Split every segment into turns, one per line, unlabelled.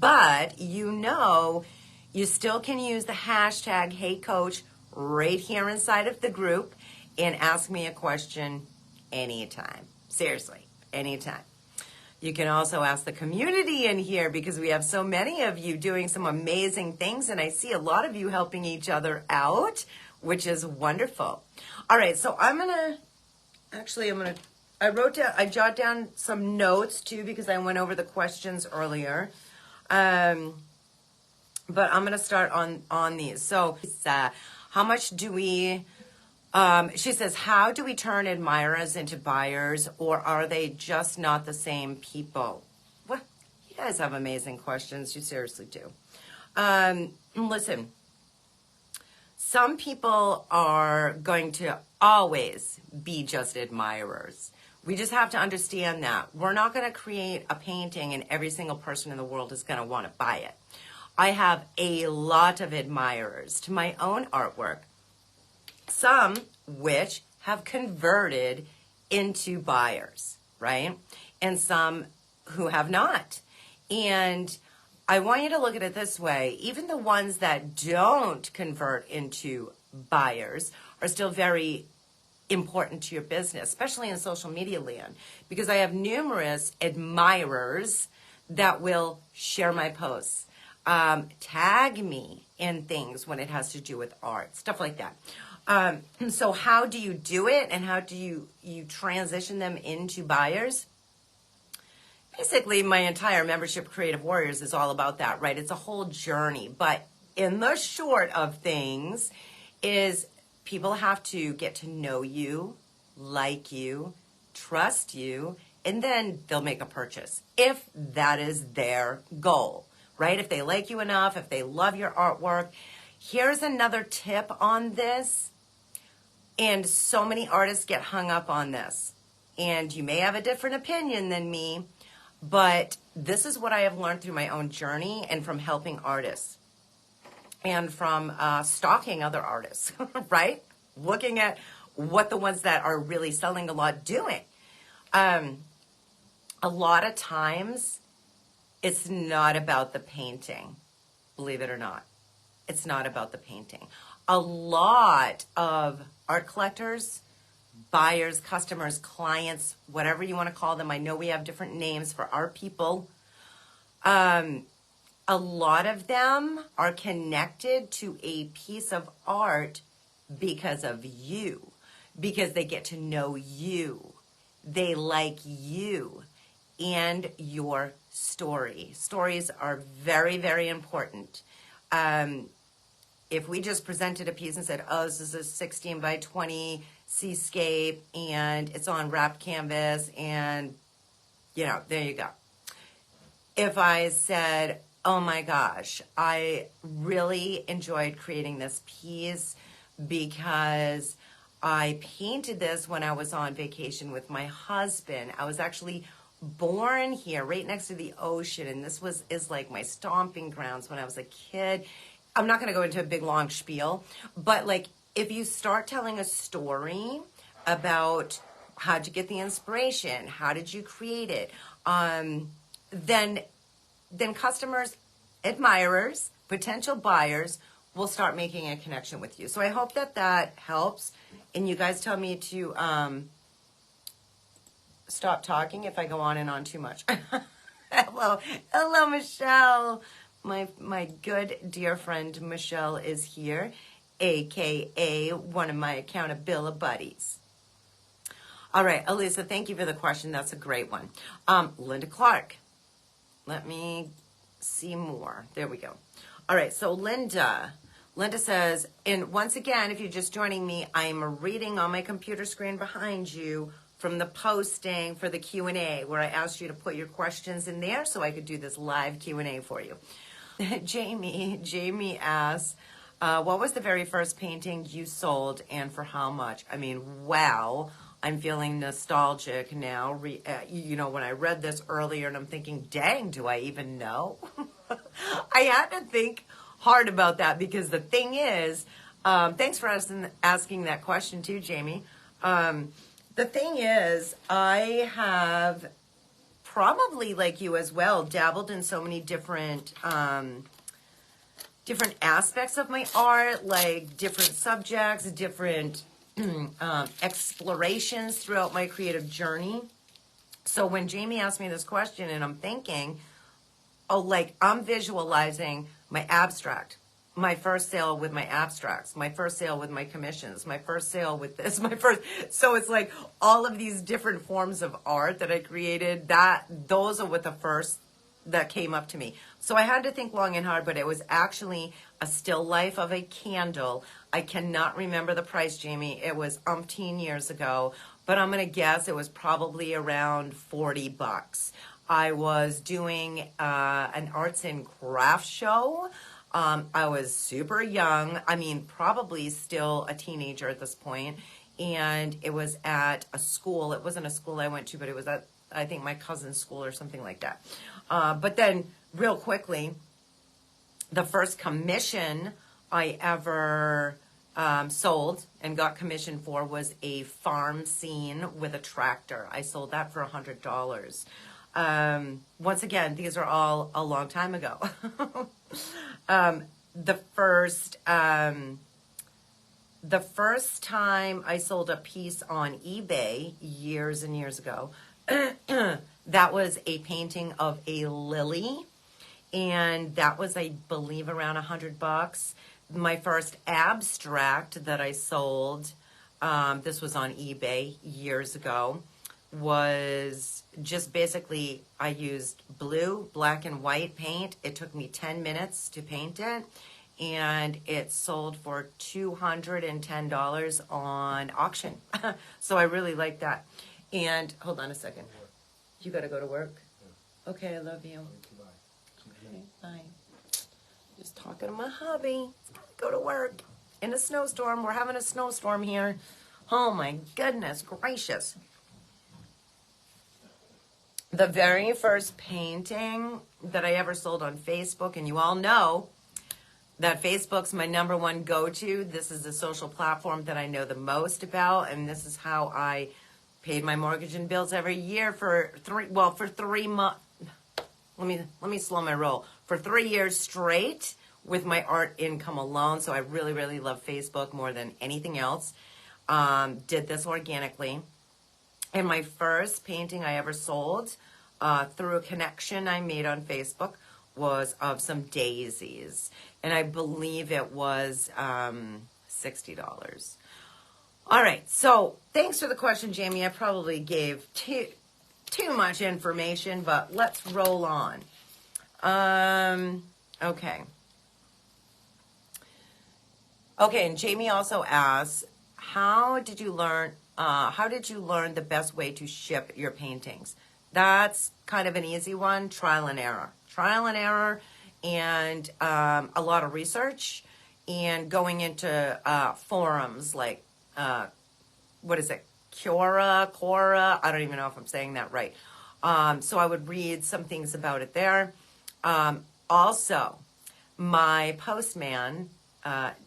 But you still can use the hashtag HeyCoach right here inside of the group and ask me a question anytime. Seriously, anytime. You can also ask the community in here because we have so many of you doing some amazing things, and I see a lot of you helping each other out, which is wonderful. All right, so I jot down some notes too because I went over the questions earlier. But I'm going to start on these. So, how much do we, she says, how do we turn admirers into buyers, or are they just not the same people? What? You guys have amazing questions. You seriously do. Listen, some people are going to always be just admirers. We just have to understand that. We're not going to create a painting and every single person in the world is going to want to buy it. I have a lot of admirers to my own artwork, some which have converted into buyers, right? And some who have not. And I want you to look at it this way. Even the ones that don't convert into buyers are still very important to your business, especially in social media land, because I have numerous admirers that will share my posts. Tag me in things when it has to do with art, stuff like that. So how do you do it, and how do you transition them into buyers? Basically, my entire membership, Creative Warriors, is all about that, right? It's a whole journey. But in the short of things is people have to get to know you, like you, trust you, and then they'll make a purchase if that is their goal. Right? If they like you enough, if they love your artwork. Here's another tip on this. And so many artists get hung up on this. And you may have a different opinion than me, but this is what I have learned through my own journey and from helping artists and from stalking other artists, right? Looking at what the ones that are really selling a lot doing. A lot of times, it's not about the painting, believe it or not. It's not about the painting. A lot of art collectors, buyers, customers, clients, whatever you want to call them. I know we have different names for our people. A lot of them are connected to a piece of art because of you, because they get to know you. They like you and your story. Stories are very, very important. If we just presented a piece and said, oh, this is a 16 by 20 seascape and it's on wrapped canvas and, there you go. If I said, oh my gosh, I really enjoyed creating this piece because I painted this when I was on vacation with my husband. I was actually born here right next to the ocean, and this is like my stomping grounds when I was a kid. I'm not going to go into a big long spiel, but like if you start telling a story about how'd you get the inspiration, how did you create it, then customers, admirers, potential buyers will start making a connection with you. So I hope that helps, and you guys tell me to stop talking if I go on and on too much. Hello, Michelle. My good dear friend Michelle is here, aka one of my accountability buddies. All right, Elisa, thank you for the question. That's a great one. Linda Clark. Let me see more. There we go. All right, so Linda says, and once again, if you're just joining me, I'm reading on my computer screen behind you from the posting for the Q&A, where I asked you to put your questions in there so I could do this live Q&A for you. Jamie asks, what was the very first painting you sold and for how much? I mean, wow, I'm feeling nostalgic now. When I read this earlier and I'm thinking, dang, do I even know? I had to think hard about that because the thing is, thanks for asking that question too, Jamie. The thing is, I have probably like you as well, dabbled in so many different different aspects of my art, like different subjects, different explorations throughout my creative journey. So when Jamie asked me this question and I'm thinking, oh, like I'm visualizing my abstract, my first sale with my abstracts, my first sale with my commissions, my first sale with this, so it's like all of these different forms of art that I created, those are what the first that came up to me. So I had to think long and hard, but it was actually a still life of a candle. I cannot remember the price, Jamie. It was umpteen years ago, but I'm going to guess it was probably around $40. I was doing an arts and crafts show. I was super young. I mean, probably still a teenager at this point. And it was at a school. It wasn't a school I went to, but it was at, I think, my cousin's school or something like that. But then real quickly, the first commission I ever sold and got commissioned for was a farm scene with a tractor. I sold that for $100. Once again, these are all a long time ago. The first time I sold a piece on eBay years and years ago, that was a painting of a lily, and that was, I believe, around $100. My first abstract that I sold, this was on eBay years ago, was just basically I used blue, black, and white paint. It took me 10 minutes to paint it, and it sold for $210 on auction. So I really like that. And hold on a second. You got to go to work? Yeah. Okay, I love you. Okay, bye. Just talking to my hubby. He's got to go to work in a snowstorm. We're having a snowstorm here. Oh my goodness gracious. The very first painting that I ever sold on Facebook, and you all know that Facebook's my number one go-to. This is the social platform that I know the most about, and this is how I paid my mortgage and bills every year for 3 months. Let me slow my roll. For 3 years straight with my art income alone. So I really, really love Facebook more than anything else. Did this organically. And my first painting I ever sold through a connection I made on Facebook was of some daisies. And I believe it was $60. All right, so thanks for the question, Jamie. I probably gave too much information, but let's roll on. Okay. Okay, and Jamie also asks, how did you learn the best way to ship your paintings? That's kind of an easy one, trial and error. Trial and error, and a lot of research, and going into forums like what is it? Quora? I don't even know if I'm saying that right. So I would read some things about it there. Also, my postman,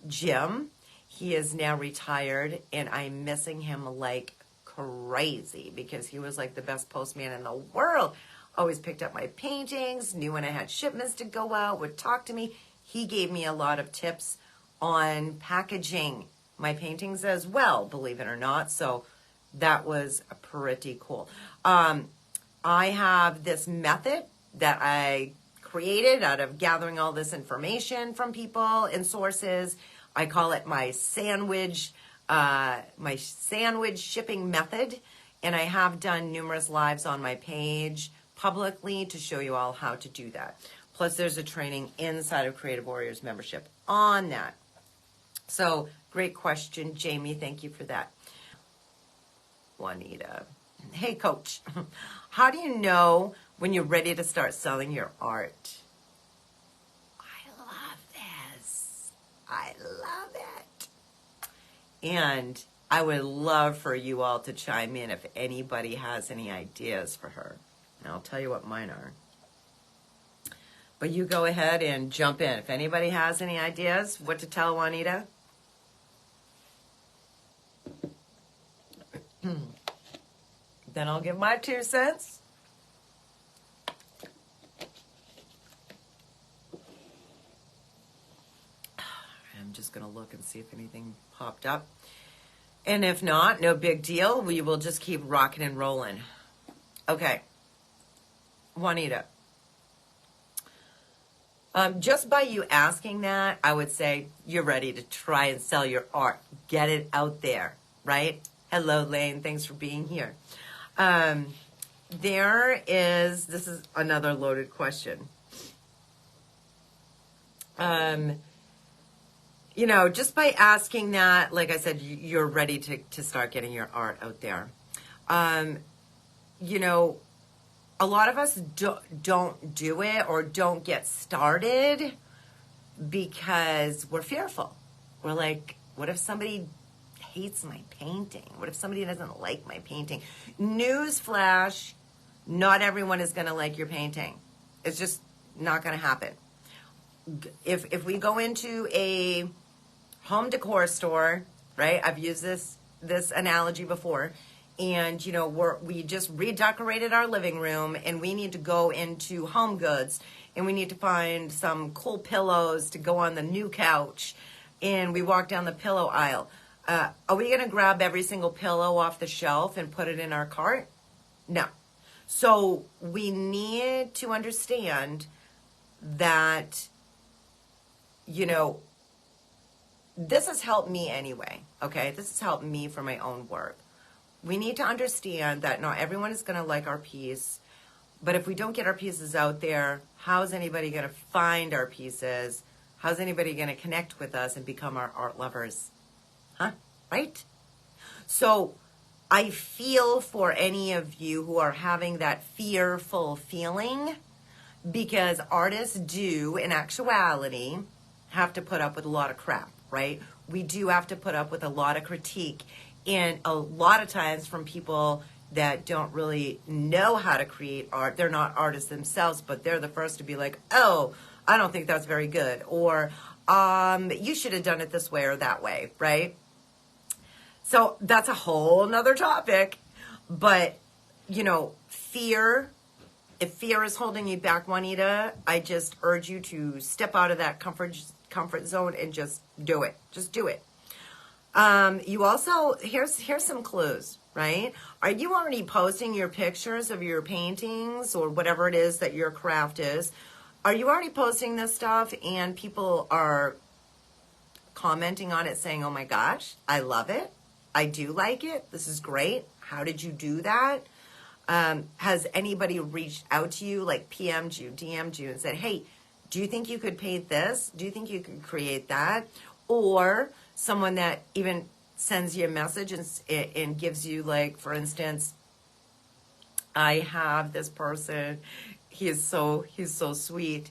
Jim, he is now retired, and I'm missing him like crazy because he was like the best postman in the world. Always picked up my paintings, knew when I had shipments to go out, would talk to me. He gave me a lot of tips on packaging my paintings as well, believe it or not. So that was pretty cool. I have this method that I created out of gathering all this information from people and sources. I call it my sandwich shipping method. And I have done numerous lives on my page publicly to show you all how to do that. Plus there's a training inside of Creative Warriors membership on that. So great question, Jamie. Thank you for that. Juanita. Hey, Coach. How do you know when you're ready to start selling your art? I love this. I love it. And I would love for you all to chime in if anybody has any ideas for her. And I'll tell you what mine are. But you go ahead and jump in. If anybody has any ideas, what to tell Juanita? Then I'll give my 2 cents. I'm just going to look and see if anything popped up. And if not, no big deal. We will just keep rocking and rolling. Okay. Juanita. Just by you asking that, I would say you're ready to try and sell your art. Get it out there, right? Hello, Lane. Thanks for being here. This is another loaded question. Just by asking that, like I said, you're ready to start getting your art out there. A lot of us don't do it or don't get started because we're fearful. We're like, what if somebody hates my painting? What if somebody doesn't like my painting? Newsflash, not everyone is going to like your painting. It's just not going to happen. If we go into a home decor store, right? I've used this analogy before. And, we just redecorated our living room and we need to go into Home Goods and we need to find some cool pillows to go on the new couch. And we walk down the pillow aisle. Are we going to grab every single pillow off the shelf and put it in our cart? No. So we need to understand that, this has helped me anyway, okay? This has helped me for my own work. We need to understand that not everyone is going to like our piece, but if we don't get our pieces out there, how's anybody going to find our pieces? How's anybody going to connect with us and become our art lovers? Huh? Right? So I feel for any of you who are having that fearful feeling, because artists do, in actuality, have to put up with a lot of crap, right? We do have to put up with a lot of critique. And a lot of times from people that don't really know how to create art. They're not artists themselves, but they're the first to be like, oh, I don't think that's very good. Or you should have done it this way or that way, right? So that's a whole nother topic. But, fear, if fear is holding you back, Juanita, I just urge you to step out of that comfort zone and just do it. Just do it. You also, here's some clues, right? Are you already posting your pictures of your paintings or whatever it is that your craft is? Are you already posting this stuff and people are commenting on it saying, oh my gosh, I love it. I do like it. This is great. How did you do that? Has anybody reached out to you, like PM'd you, DM'd you and said, hey, do you think you could paint this? Do you think you could create that? Or someone that even sends you a message and gives you, like, for instance, I have this person, he's so sweet,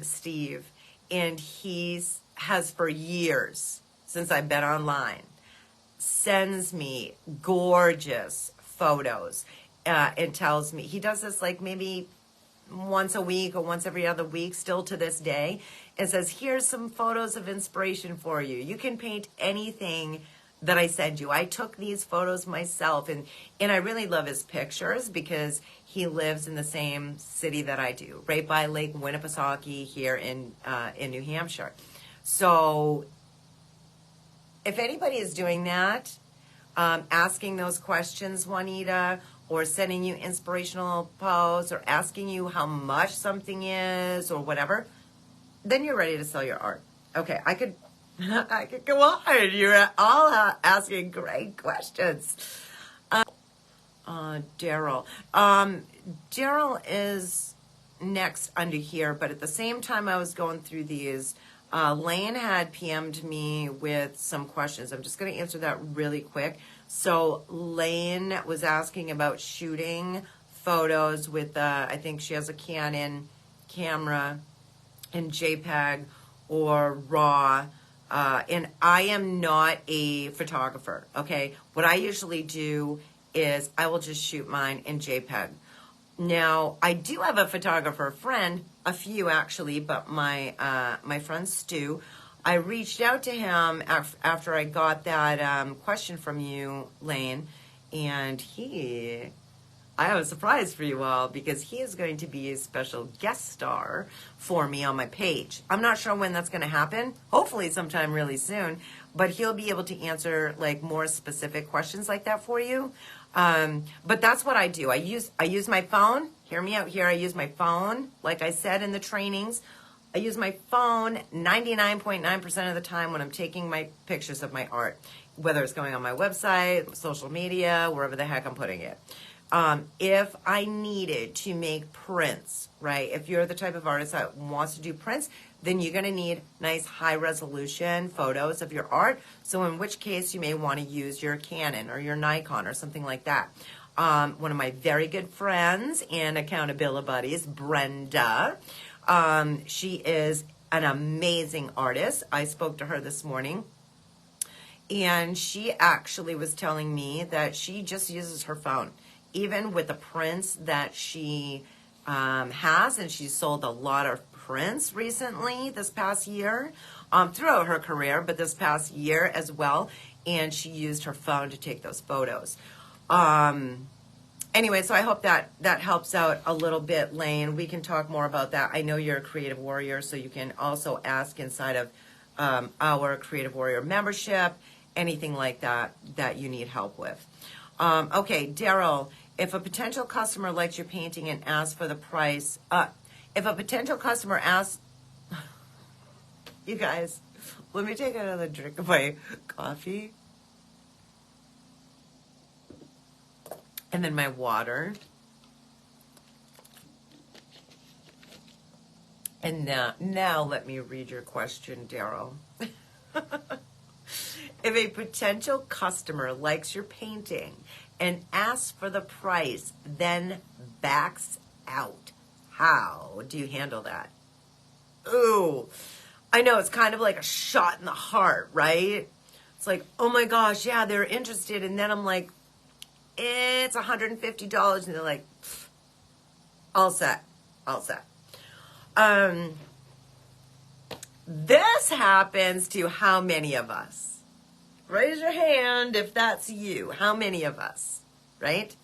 Steve, and has for years, since I've been online, sends me gorgeous photos and tells me, he does this like maybe once a week or once every other week, still to this day, and says, here's some photos of inspiration for you. You can paint anything that I send you. I took these photos myself, and I really love his pictures because he lives in the same city that I do, right by Lake Winnipesaukee here in New Hampshire. So if anybody is doing that, asking those questions, Juanita, or sending you inspirational posts, or asking you how much something is, or whatever, then you're ready to sell your art. Okay, I could go on. You're all asking great questions. Daryl. Daryl is next under here, but at the same time I was going through these, Lane had PM'd me with some questions. I'm just going to answer that really quick. So Lane was asking about shooting photos with, I think she has a Canon camera in JPEG or RAW. And I am not a photographer, okay? What I usually do is I will just shoot mine in JPEG. Now, I do have a photographer friend, a few actually, but my friend Stu, I reached out to him after I got that question from you, Lane, and he I have a surprise for you all because he is going to be a special guest star for me on my page. I'm not sure when that's going to happen. Hopefully sometime really soon, but he'll be able to answer like more specific questions like that for you. But that's what I do. I use my phone. Hear me out here. I use my phone, like I said in the trainings. I use my phone 99.9% of the time when I'm taking my pictures of my art, whether it's going on my website, social media, wherever the heck I'm putting it. If I needed to make prints, right? If you're the type of artist that wants to do prints, then you're going to need nice high resolution photos of your art. So in which case you may want to use your Canon or your Nikon or something like that. One of my very good friends and accountability buddies, Brenda, she is an amazing artist. I spoke to her this morning, and she actually was telling me that she just uses her phone, even with the prints that she has, and she's sold a lot of prints recently this past year, throughout her career, but this past year as well, and she used her phone to take those photos. Anyway, so I hope that helps out a little bit, Lane. We can talk more about that. I know you're a creative warrior, so you can also ask inside of our Creative Warrior membership, anything like that that you need help with. Okay, Daryl, if a potential customer likes your painting and asks for the price, if a potential customer asks, you guys, let me take another drink of my coffee. And then my water. And now let me read your question, Daryl. If a potential customer likes your painting and asks for the price, then backs out, how do you handle that? Ooh, I know it's kind of like a shot in the heart, right? It's like, oh my gosh, yeah, they're interested. And then I'm like, it's $150. And they're like, all set. This happens to how many of us? Raise your hand if that's you. How many of us, right?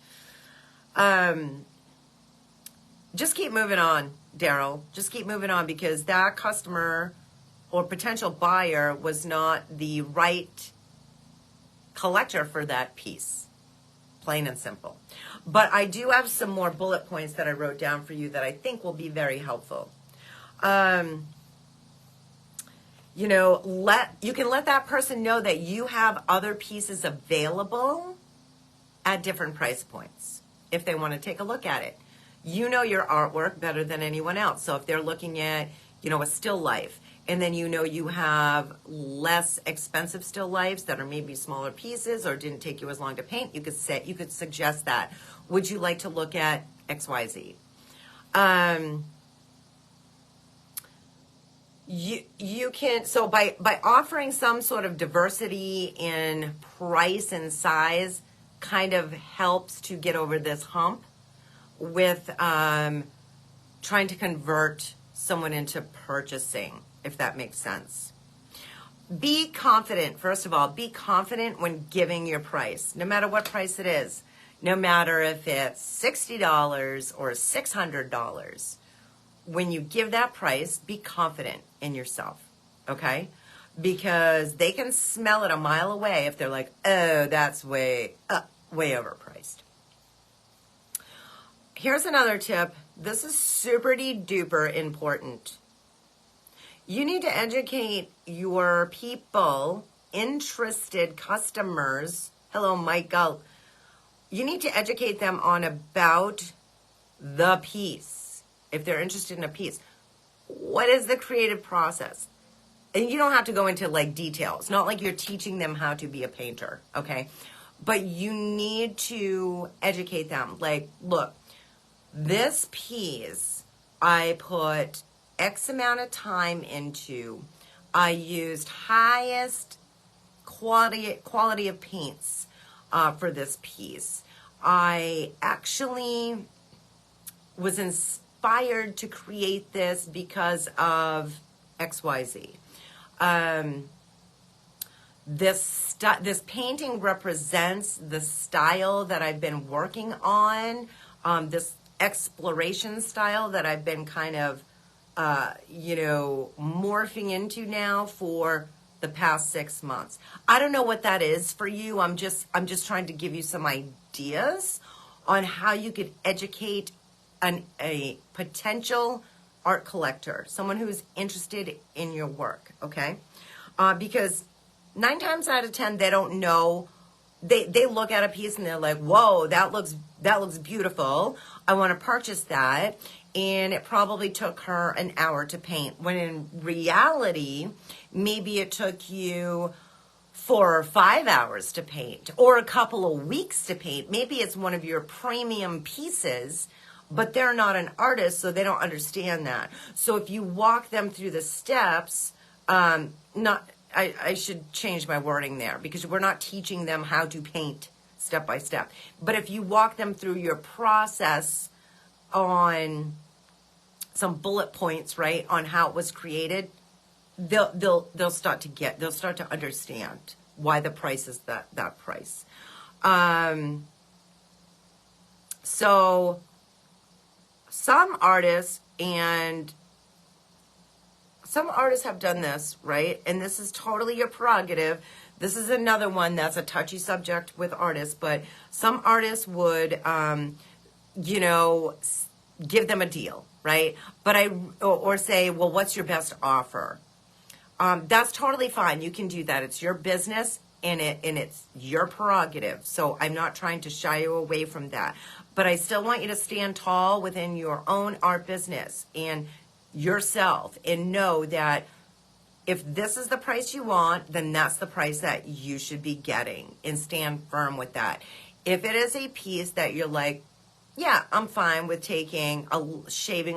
Just keep moving on, Daryl. Just keep moving on, because that customer or potential buyer was not the right collector for that piece. Plain and simple. But I do have some more bullet points that I wrote down for you that I think will be very helpful. You can let that person know that you have other pieces available at different price points if they want to take a look at it. You know your artwork better than anyone else. So if they're looking at, a still life, and then you have less expensive still lifes that are maybe smaller pieces or didn't take you as long to paint, you could suggest that. Would you like to look at XYZ? You can, so by offering some sort of diversity in price and size kind of helps to get over this hump with trying to convert someone into purchasing, if that makes sense. Be confident, first of all, be confident when giving your price, no matter what price it is, no matter if it's $60 or $600. When you give that price, be confident in yourself, okay? Because they can smell it a mile away if they're like, oh, that's way overpriced. Here's another tip. This is super duper important. You need to educate your people, interested customers. Hello, Michael. You need to educate them on about the piece. If they're interested in a piece, what is the creative process? And you don't have to go into like details. Not like you're teaching them how to be a painter, okay? But you need to educate them. Like, look, this piece I put X amount of time into. I used highest quality of paints for this piece. I actually was inspired to create this because of XYZ. this painting represents the style that I've been working on, this exploration style that I've been kind of, morphing into now for the past 6 months. I don't know what that is for you. I'm just trying to give you some ideas on how you could educate a potential art collector, someone who's interested in your work, okay? Because 9 times out of 10, they don't know. They look at a piece and they're like, whoa, that looks beautiful. I want to purchase that. And it probably took her an hour to paint, when in reality, maybe it took you 4 or 5 hours to paint, or a couple of weeks to paint. Maybe it's one of your premium pieces, but they're not an artist, so they don't understand that. So if you walk them through the steps, I should change my wording there, because we're not teaching them how to paint step by step. But if you walk them through your process on some bullet points, right, on how it was created, they'll start to understand why the price is that price. So some artists have done this, right? And this is totally your prerogative. This is another one that's a touchy subject with artists, but some artists would, give them a deal, right? But or say, well, what's your best offer? That's totally fine. You can do that. It's your business, and it's your prerogative. So I'm not trying to shy you away from that. But I still want you to stand tall within your own art business and yourself, and know that if this is the price you want, then that's the price that you should be getting, and stand firm with that. If it is a piece that you're like, yeah, I'm fine with shaving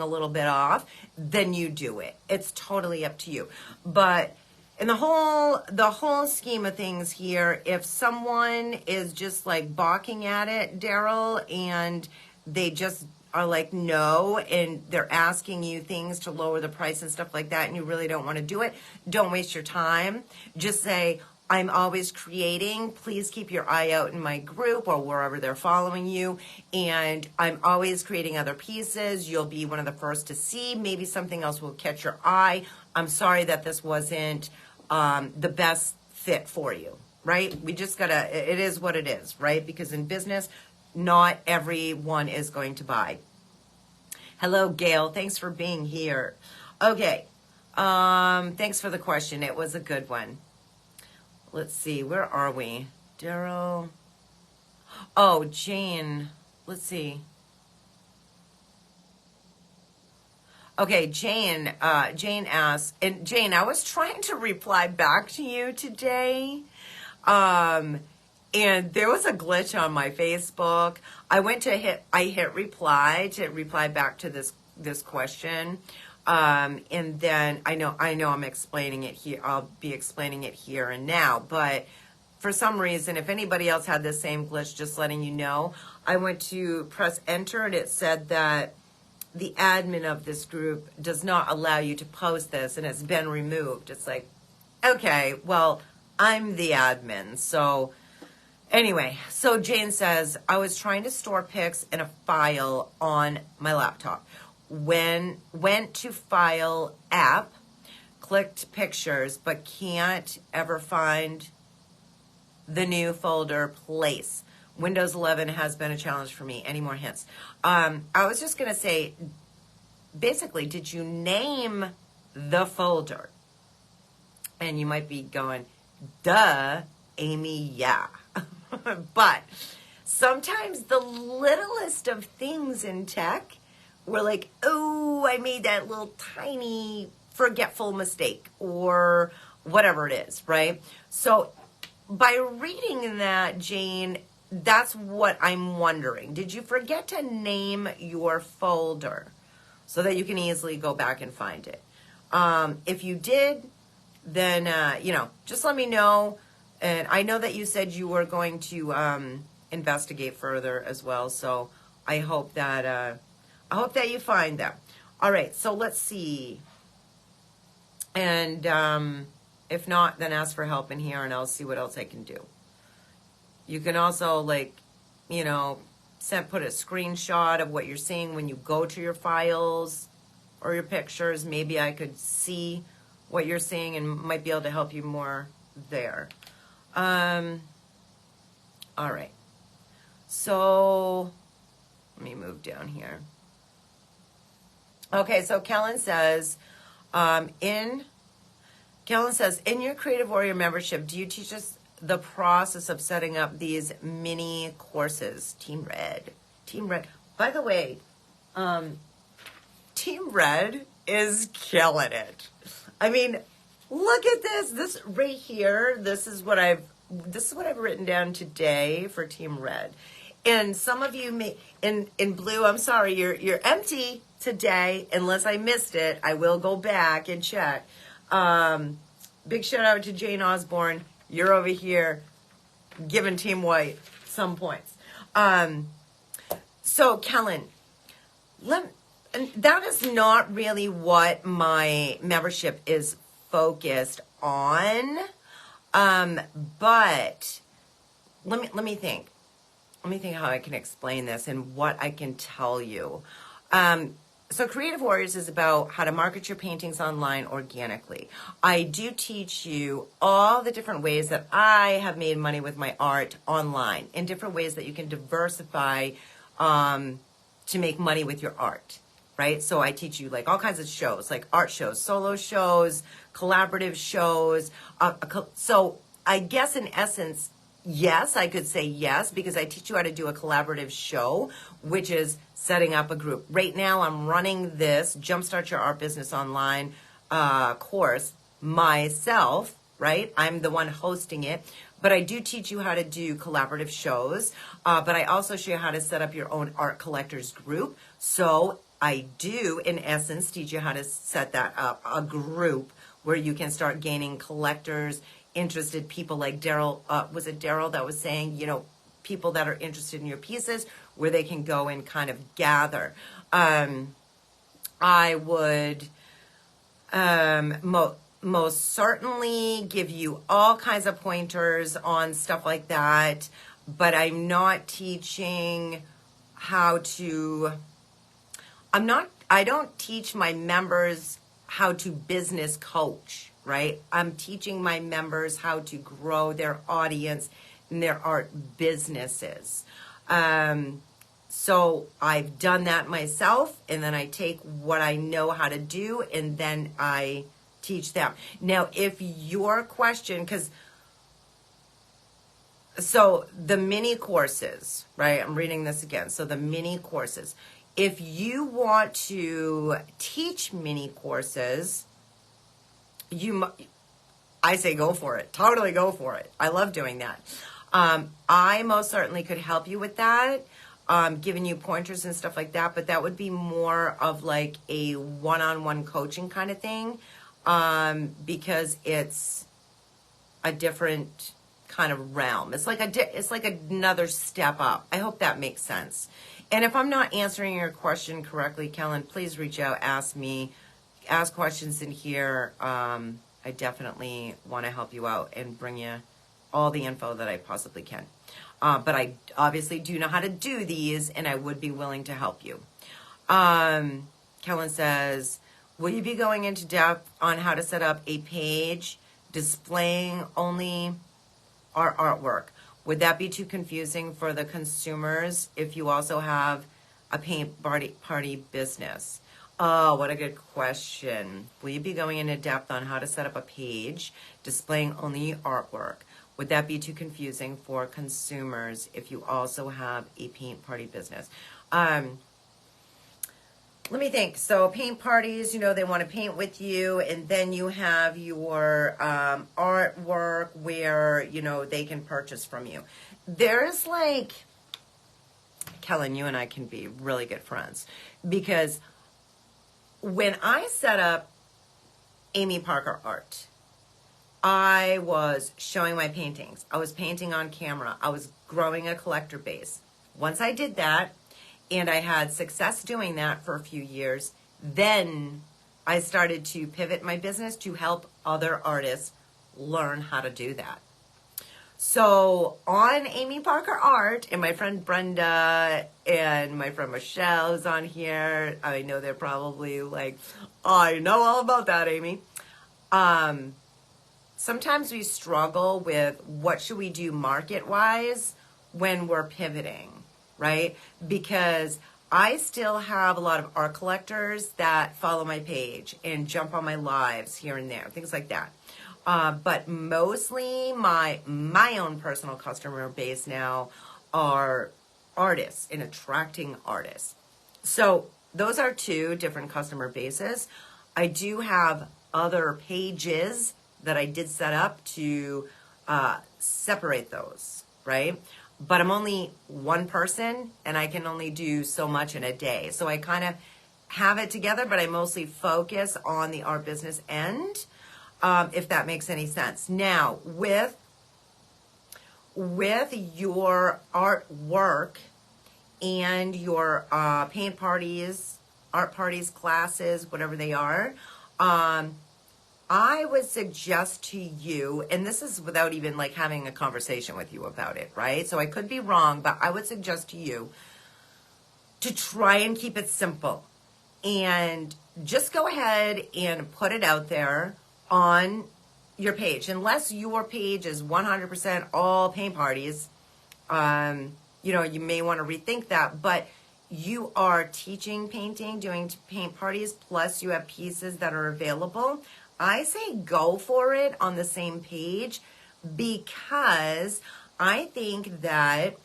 a little bit off, then you do it. It's totally up to you. But in the whole scheme of things here, if someone is just like balking at it, Daryl, and they just are like, no, and they're asking you things to lower the price and stuff like that, and you really don't want to do it, don't waste your time. Just say, I'm always creating. Please keep your eye out in my group or wherever they're following you. And I'm always creating other pieces. You'll be one of the first to see. Maybe something else will catch your eye. I'm sorry that this wasn't the best fit for you, right? We just it is what it is, right? Because in business, not everyone is going to buy. Hello, Gail. Thanks for being here. Okay. Thanks for the question. It was a good one. Let's see, where are we? Daryl. Oh, Jane. Let's see. Okay, Jane asks, and Jane, I was trying to reply back to you today. And there was a glitch on my Facebook. I hit reply to reply back to this question. And then I know I'm explaining it here. I'll be explaining it here and now, but for some reason, if anybody else had the same glitch, just letting you know, I went to press enter and it said that the admin of this group does not allow you to post this, and it's been removed. It's like, okay, well, I'm the admin. So anyway, so Jane says, I was trying to store pics in a file on my laptop. Went to file app, clicked pictures, but can't ever find the new folder place. Windows 11 has been a challenge for me. Any more hints? I was just going to say, basically, did you name the folder? And you might be going, duh, Amy, yeah. But sometimes the littlest of things in tech, we're like, oh, I made that little tiny forgetful mistake or whatever it is, right? So by reading that, Jane, that's what I'm wondering. Did you forget to name your folder so that you can easily go back and find it? If you did, then, just let me know. And I know that you said you were going to investigate further as well. So I hope that you find that. All right, so let's see. And If not, then ask for help in here and I'll see what else I can do. You can also, like, you know, put a screenshot of what you're seeing when you go to your files or your pictures. Maybe I could see what you're seeing and might be able to help you more there. All right. So let me move down here. Okay, so Kellen says, in your Creative Warrior membership, do you teach us the process of setting up these mini courses? Team Red. By the way, Team Red is killing it. I mean, look at this. This right here, this is what I've written down today for Team Red. And some of you may in blue, I'm sorry, you're empty today, unless I missed it. I will go back and check. Big shout out to Jane Osborne. You're over here giving Team White some points. So Kellen, that is not really what my membership is focused on. But let me think. Let me think how I can explain this and what I can tell you. So Creative Warriors is about how to market your paintings online organically. I do teach you all the different ways that I have made money with my art online, and different ways that you can diversify to make money with your art, right? So I teach you like all kinds of shows, like art shows, solo shows, collaborative shows. So I guess in essence, yes, I could say yes, because I teach you how to do a collaborative show, which is setting up a group. Right now, I'm running this Jumpstart Your Art Business Online course myself, right? I'm the one hosting it, but I do teach you how to do collaborative shows, but I also show you how to set up your own art collectors group. So I do, in essence, teach you how to set that up, a group where you can start gaining collectors, interested people like Daryl, was it Daryl that was saying, you know, people that are interested in your pieces, where they can go and kind of gather. I would most certainly give you all kinds of pointers on stuff like that, but I'm not teaching how to, I don't teach my members how to business coach, right? I'm teaching my members how to grow their audience and their art businesses. So I've done that myself, and then I take what I know how to do, and then I teach them. Now, if your question, so the mini courses, right? I'm reading this again. So the mini courses, if you want to teach mini courses, I say go for it. Totally go for it. I love doing that. I most certainly could help you with that, giving you pointers and stuff like that, but that would be more of like a one-on-one coaching kind of thing, because it's a different kind of realm. It's like another step up. I hope that makes sense. And if I'm not answering your question correctly, Kellen, please reach out, ask me, ask questions in here. I definitely want to help you out and bring you all the info that I possibly can. But I obviously do know how to do these, and I would be willing to help you. Kellen says, will you be going into depth on how to set up a page displaying only our artwork? Would that be too confusing for the consumers if you also have a paint party business? Oh, what a good question. Will you be going into depth on how to set up a page displaying only artwork? Would that be too confusing for consumers if you also have a paint party business? Let me think. So paint parties, you know, they want to paint with you, and then you have your artwork where, you know, they can purchase from you. There's like, Kellen, you and I can be really good friends, because when I set up Amy Parker Art, I was showing my paintings. I was painting on camera. I was growing a collector base. Once I did that, and I had success doing that for a few years, then I started to pivot my business to help other artists learn how to do that. So on Amy Parker Art, and my friend Brenda and my friend Michelle is on here. I know they're probably like, I know all about that, Amy. Sometimes we struggle with what should we do market-wise when we're pivoting, right? Because I still have a lot of art collectors that follow my page and jump on my lives here and there, things like that. But mostly my own personal customer base now are artists and attracting artists. So those are two different customer bases. I do have other pages that I did set up to separate those, right? But I'm only one person and I can only do so much in a day. So I kind of have it together, but I mostly focus on the art business end, if that makes any sense. Now, with your artwork and your paint parties, art parties, classes, whatever they are, I would suggest to you, and this is without even like having a conversation with you about it, right? So I could be wrong, but I would suggest to you to try and keep it simple and just go ahead and put it out there on your page. Unless your page is 100% all paint parties, you may want to rethink that, but you are teaching painting, doing paint parties, plus you have pieces that are available. I say go for it on the same page because I think that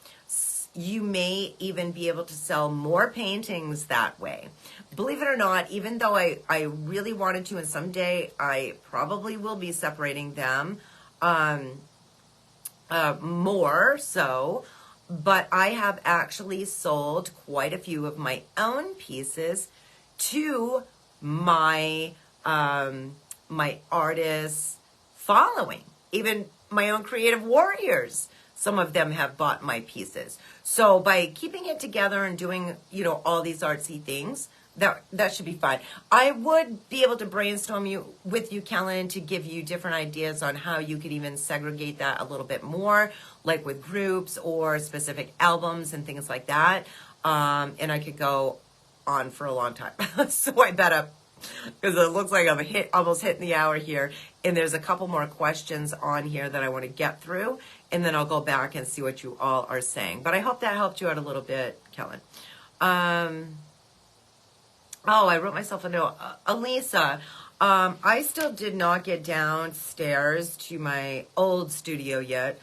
you may even be able to sell more paintings that way. Believe it or not, even though I really wanted to, and someday I probably will be separating them more so, but I have actually sold quite a few of my own pieces to my my artists following, even my own creative warriors. Some of them have bought my pieces. So by keeping it together and doing, all these artsy things, that should be fine. I would be able to brainstorm with you, Kellen, to give you different ideas on how you could even segregate that a little bit more, like with groups or specific albums and things like that. And I could go on for a long time. So I better, because it looks like I'm almost hitting the hour here, and there's a couple more questions on here that I want to get through, and then I'll go back and see what you all are saying. But I hope that helped you out a little bit, Kellen. I wrote myself a note. Elisa, I still did not get downstairs to my old studio yet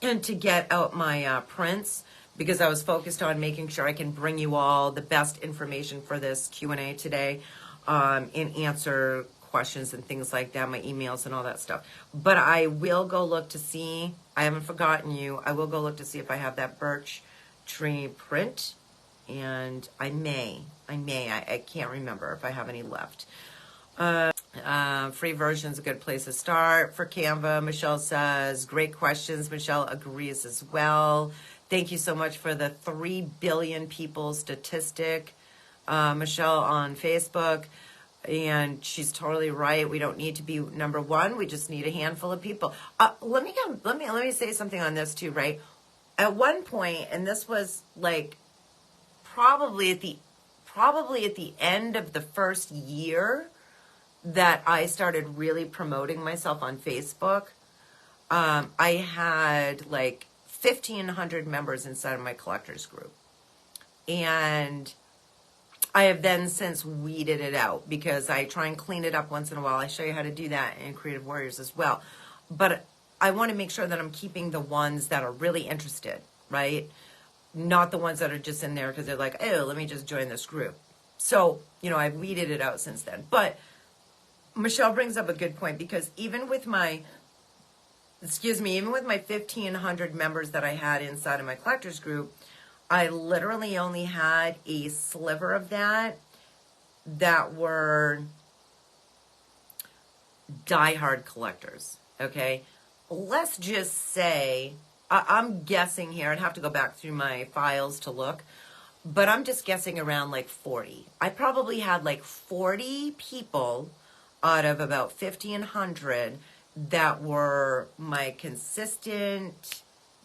and to get out my prints, because I was focused on making sure I can bring you all the best information for this Q&A today, and answer questions and things like that, my emails and all that stuff. But I will go look to see, I haven't forgotten you, I will go look to see if I have that birch tree print, and I can't remember if I have any left. Free version's a good place to start for Canva. Michelle says, great questions. Michelle agrees as well. Thank you so much for the 3 billion people statistic, Michelle, on Facebook. And she's totally right. We don't need to be number one. We just need a handful of people. Let me say something on this too, right? At one point, and this was like probably at the end of the first year that I started really promoting myself on Facebook, I had like 1,500 members inside of my collectors group. And I have then since weeded it out, because I try and clean it up once in a while. I show you how to do that in Creative Warriors as well. But I want to make sure that I'm keeping the ones that are really interested, right? Not the ones that are just in there because they're like, oh, let me just join this group. So, I've weeded it out since then. But Michelle brings up a good point, because even with my 1,500 members that I had inside of my collectors group, I literally only had a sliver of that were diehard collectors, okay? Let's just say, I'm guessing here, I'd have to go back through my files to look, but I'm just guessing around like 40. I probably had like 40 people out of about 1,500 that were my consistent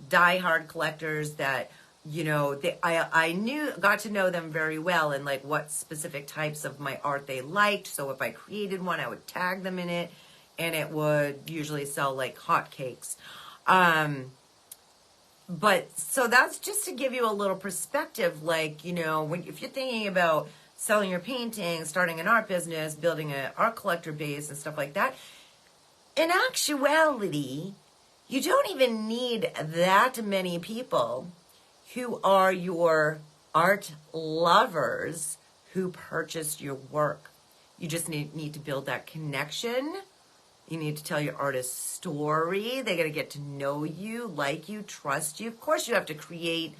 diehard collectors that, you know, I got to know them very well, and like what specific types of my art they liked. So if I created one, I would tag them in it, and it would usually sell like hotcakes. But so that's just to give you a little perspective, like, you know, if you're thinking about selling your paintings, starting an art business, building an art collector base and stuff like that, in actuality, you don't even need that many people who are your art lovers who purchased your work. You just need to build that connection. You need to tell your artist's story. They got to get to know you, like you, trust you. Of course, you have to create,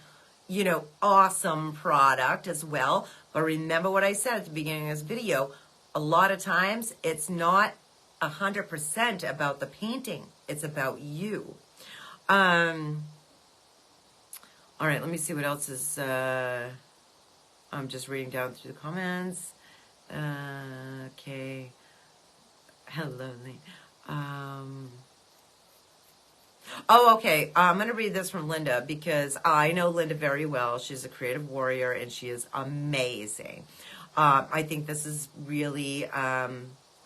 you know, awesome product as well. But remember what I said at the beginning of this video. A lot of times, it's not 100% about the painting. It's about you. All right, let me see what else is, I'm just reading down through the comments. Okay. Hello, Lee. Oh, okay. I'm going to read this from Linda because I know Linda very well. She's a creative warrior and she is amazing. I think this is really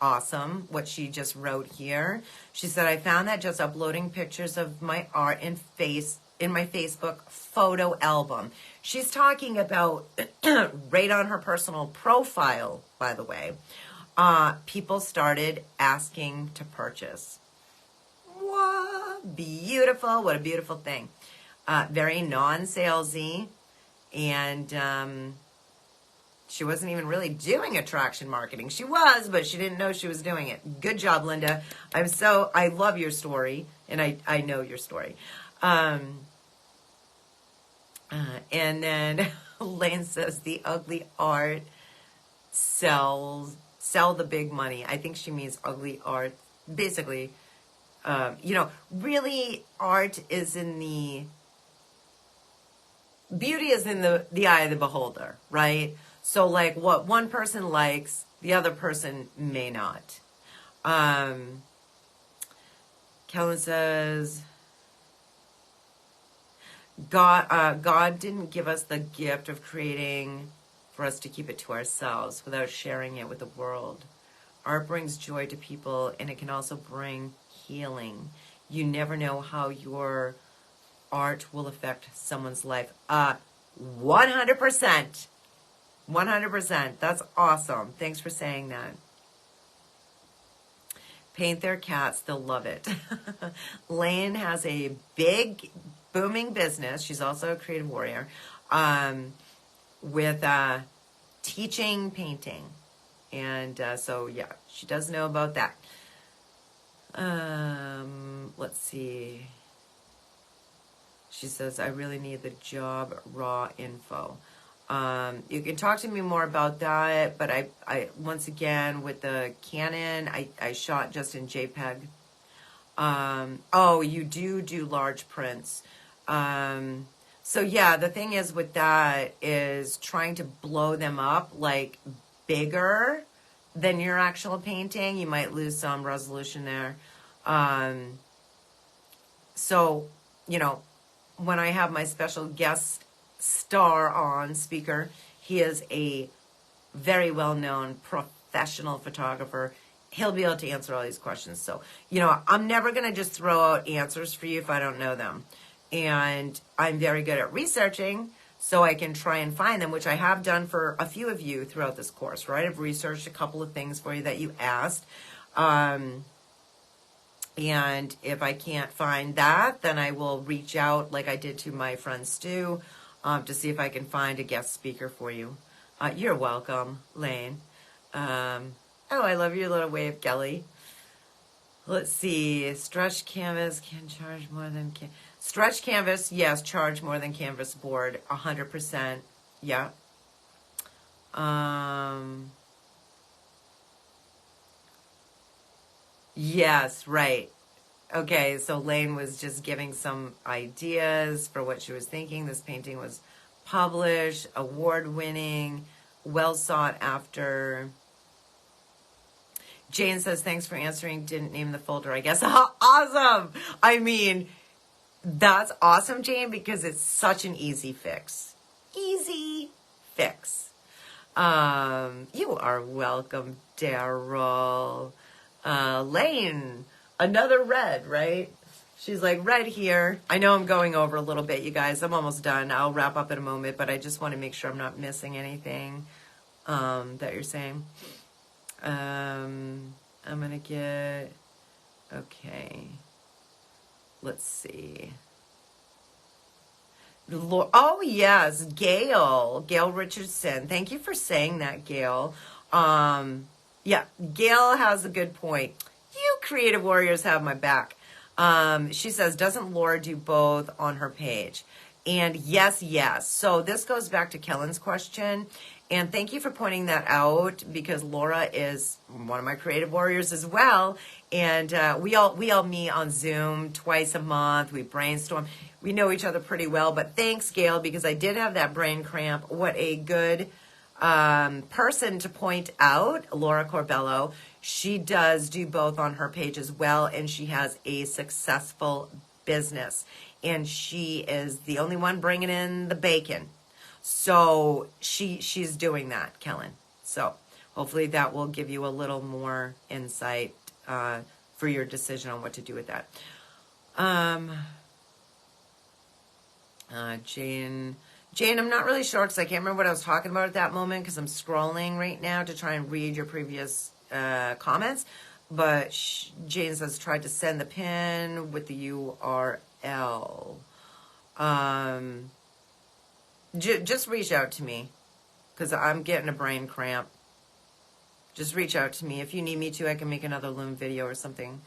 awesome what she just wrote here. She said, I found that just uploading pictures of my art in my Facebook photo album. She's talking about right on her personal profile, by the way. People started asking to purchase. What beautiful! What a beautiful thing. Very non-salesy, and she wasn't even really doing attraction marketing. She was, but she didn't know she was doing it. Good job, Linda. I love your story, and I know your story. And then Lane says the ugly art sell the big money. I think she means ugly art. Basically, you know, really art is beauty is in the eye of the beholder, right? So like what one person likes, the other person may not. Kellen says, God didn't give us the gift of creating for us to keep it to ourselves without sharing it with the world. Art brings joy to people, and it can also bring healing. You never know how your art will affect someone's life. 100%. 100%. That's awesome. Thanks for saying that. Paint their cats. They'll love it. Lane has a big, booming business. She's also a creative warrior with teaching painting. And so, yeah, she does know about that. Let's see. She says, I really need the job raw info. You can talk to me more about that, but I once again, with the Canon, I shot just in JPEG. Oh, you do large prints. So yeah, the thing is with that is trying to blow them up like bigger than your actual painting. You might lose some resolution there. So, you know, when I have my special guest star on speaker, he is a very well-known professional photographer. He'll be able to answer all these questions. So, you know, I'm never going to just throw out answers for you if I don't know them. And I'm very good at researching, so I can try and find them, which I have done for a few of you throughout this course, right? I've researched a couple of things for you that you asked. And if I can't find that, then I will reach out like I did to my friend Stu to see if I can find a guest speaker for you. You're welcome, Lane. Oh, I love your little wave, Kelly. Let's see. Stretch canvas can charge more than... Stretch canvas, yes, charge more than canvas board, 100%. Yeah. Yes, right. Okay, so Lane was just giving some ideas for what she was thinking. This painting was published, award-winning, well sought after. Jane says, thanks for answering. Didn't name the folder, I guess. Awesome. I mean, that's awesome, Jane, because it's such an easy fix. Easy fix. You are welcome, Daryl. Lane, another red, right? She's like, red here. I know I'm going over a little bit, you guys. I'm almost done. I'll wrap up in a moment, but I just want to make sure I'm not missing anything that you're saying. I'm going to get, okay. Let's see. Oh, yes, Gail Richardson. Thank you for saying that, Gail. Yeah, Gail has a good point. You creative warriors have my back. She says, doesn't Laura do both on her page? And yes. So this goes back to Kellen's question. And thank you for pointing that out, because Laura is one of my creative warriors as well. And we all meet on Zoom twice a month. We brainstorm. We know each other pretty well. But thanks, Gail, because I did have that brain cramp. What a good person to point out, Laura Corbello. She does do both on her page as well, and she has a successful business. And she is the only one bringing in the bacon. So she's doing that, Kellen. So hopefully that will give you a little more insight for your decision on what to do with that. Jane, I'm not really sure because I can't remember what I was talking about at that moment because I'm scrolling right now to try and read your previous comments. But Jane says, tried to send the pin with the URL. Just reach out to me because I'm getting a brain cramp. Just reach out to me. If you need me to, I can make another Loom video or something.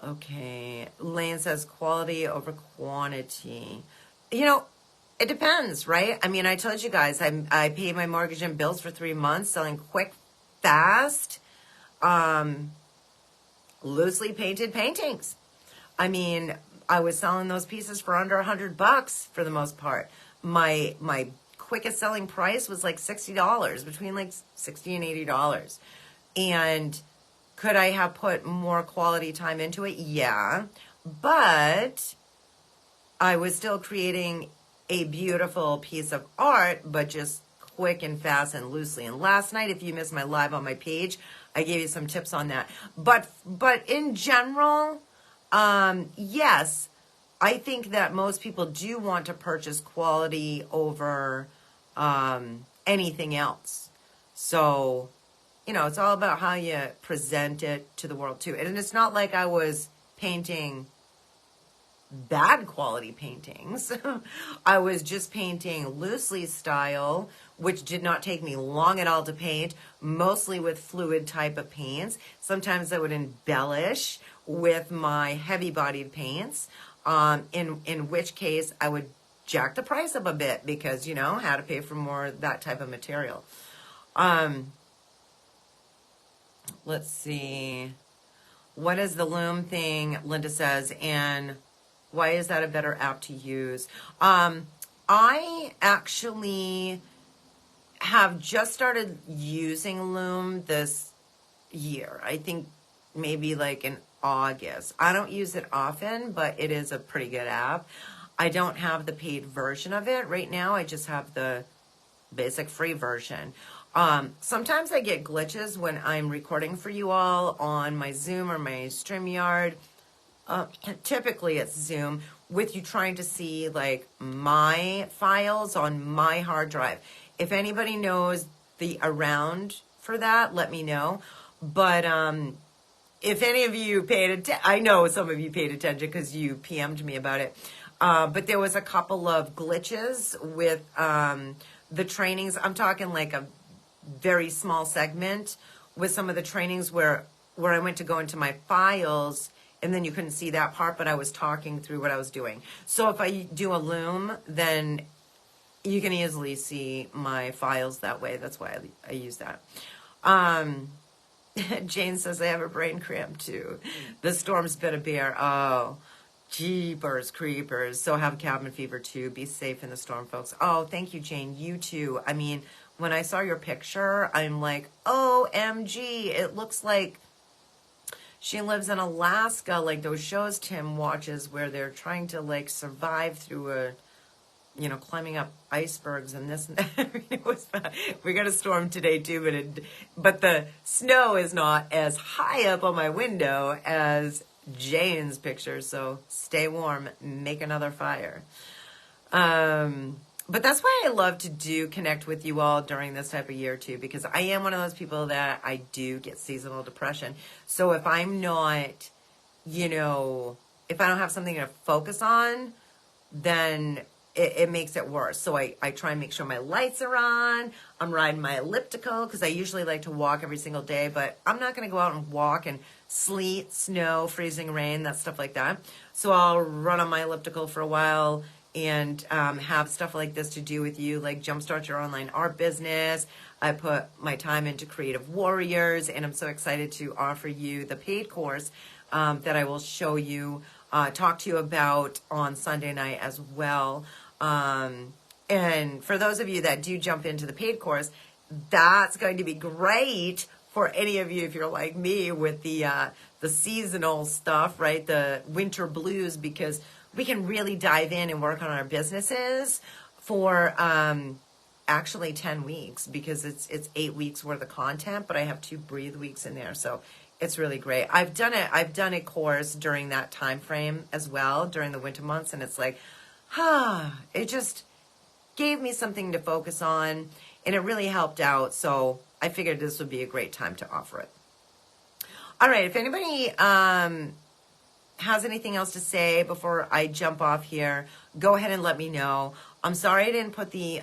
Okay. Lane says quality over quantity. You know, it depends, right? I mean, I told you guys, I paid my mortgage and bills for 3 months, selling quick, fast, loosely painted paintings. I mean, I was selling those pieces for under $100 for the most part. My quickest selling price was like $60, between like $60 and $80. And could I have put more quality time into it? Yeah. But I was still creating a beautiful piece of art, but just quick and fast and loosely. And last night, if you missed my live on my page, I gave you some tips on that. But in general, yes, I think that most people do want to purchase quality over anything else. So, you know, it's all about how you present it to the world too. And it's not like I was painting bad quality paintings. I was just painting loosely style, which did not take me long at all to paint, mostly with fluid type of paints. Sometimes I would embellish with my heavy bodied paints, in which case I would jack the price up a bit because, you know, how to pay for more of that type of material. Let's see. What is the Loom thing, Linda says, and why is that a better app to use? I actually have just started using Loom this year. I think maybe like in August. I don't use it often, but it is a pretty good app. I don't have the paid version of it right now. I just have the basic free version. Sometimes I get glitches when I'm recording for you all on my Zoom or my StreamYard. Typically it's Zoom with you trying to see like my files on my hard drive. If anybody knows the around for that, let me know. But if any of you paid attention, I know some of you paid attention because you PM'd me about it. But there was a couple of glitches with the trainings. I'm talking like a very small segment with some of the trainings where I went to go into my files and then you couldn't see that part, but I was talking through what I was doing. So if I do a Loom, then you can easily see my files that way. That's why I use that. Jane says, I have a brain cramp too. The storm's been a bear. Oh, jeepers creepers. So have cabin fever too. Be safe in the storm, folks. Oh, thank you, Jane. You too. I mean, when I saw your picture, I'm like, OMG, it looks like she lives in Alaska, like those shows Tim watches where they're trying to like survive through climbing up icebergs and this and that. It was bad. We got a storm today too, but the snow is not as high up on my window as Jane's picture. So stay warm, make another fire. But that's why I love to connect with you all during this type of year too, because I am one of those people that I do get seasonal depression. So if I'm not, if I don't have something to focus on, then it makes it worse. So I try and make sure my lights are on. I'm riding my elliptical because I usually like to walk every single day, but I'm not going to go out and walk in sleet, snow, freezing rain, that stuff like that. So I'll run on my elliptical for a while and have stuff like this to do with you, like Jumpstart Your Online Art Business. I put my time into Creative Warriors, and I'm so excited to offer you the paid course that I will show you, talk to you about on Sunday night as well. And for those of you that do jump into the paid course, that's going to be great for any of you if you're like me with the seasonal stuff, right? The winter blues, because we can really dive in and work on our businesses for actually 10 weeks, because it's 8 weeks worth of content, but I have 2 breathe weeks in there. So it's really great. I've done a course during that time frame as well, during the winter months, and it's like, it just gave me something to focus on, and it really helped out. So I figured this would be a great time to offer it. All right, if anybody has anything else to say before I jump off here, go ahead and let me know. I'm sorry I didn't put the,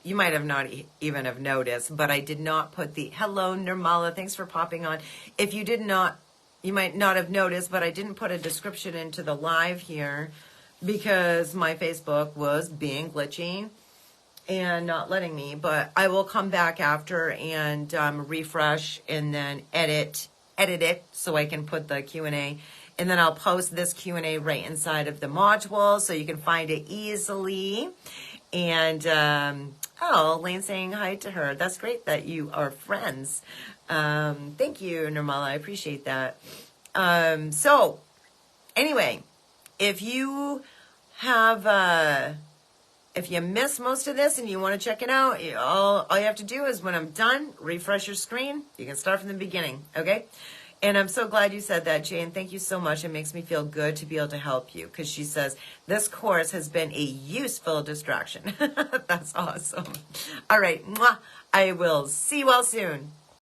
you might have not even have noticed, but I did not put the, hello Nirmala, thanks for popping on. If you did not, you might not have noticed, but I didn't put a description into the live here because my Facebook was being glitchy and not letting me, but I will come back after and refresh and then edit it so I can put the Q&A. And then I'll post this Q&A right inside of the module so you can find it easily. And, Lane's saying hi to her. That's great that you are friends. Thank you, Nirmala. I appreciate that. So, anyway, if you have, if you missed most of this and you want to check it out, all you have to do is when I'm done, refresh your screen. You can start from the beginning, okay? And I'm so glad you said that, Jane. Thank you so much. It makes me feel good to be able to help you, because she says, this course has been a useful distraction. That's awesome. All right. Mwah. I will see you all soon.